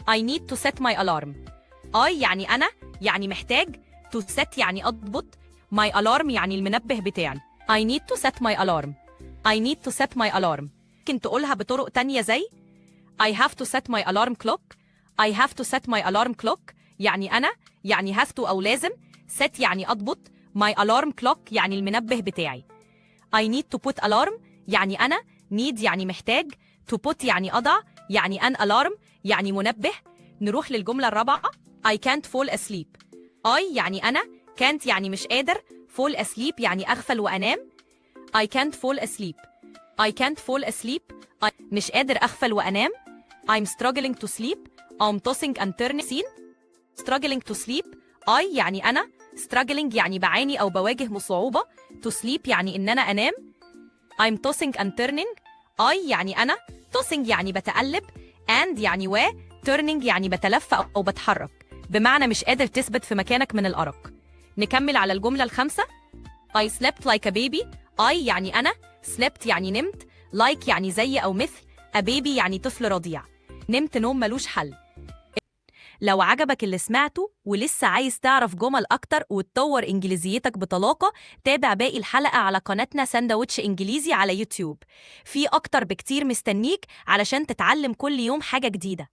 I need to set my alarm. I يعني أنا يعني محتاج. To set يعني أضبط. My alarm يعني المنبه بتاعي. I need to set my alarm. I need to set my alarm. ممكن تقولها بطرق تانية زي I have to set my alarm clock. I have to set my alarm clock. يعني أنا يعني have to أو لازم. set يعني أضبط. My alarm clock يعني المنبه بتاعي. I need to put alarm يعني أنا. need يعني محتاج. to put يعني أضع. يعني an alarm يعني منبه. نروح للجملة الرابعة. I can't fall asleep. I يعني أنا. can't يعني مش قادر. fall asleep يعني أغفل وأنام. I can't fall asleep. I can't fall asleep. I مش قادر أغفل وأنام. I'm struggling to sleep. I'm tossing and turning. struggling to sleep. I يعني أنا. struggling يعني بعاني أو بواجه صعوبة. to sleep يعني إن أنا أنام. I'm tossing and turning. I يعني أنا. tossing يعني بتقلب. and يعني و. turning يعني بتلف أو بتحرك. بمعنى مش قادر تثبت في مكانك من الأرق. نكمل على الجملة الخامسة. I slept like a baby. I يعني أنا. slept يعني نمت. like يعني زي أو مثل. a baby يعني طفل رضيع. نمت نوم ملوش حل. لو عجبك اللي سمعته ولسه عايز تعرف جمل أكتر وتطور إنجليزيتك بطلاقة، تابع باقي الحلقة على قناتنا ساندوتش إنجليزي على يوتيوب. في أكتر بكتير مستنيك علشان تتعلم كل يوم حاجة جديدة.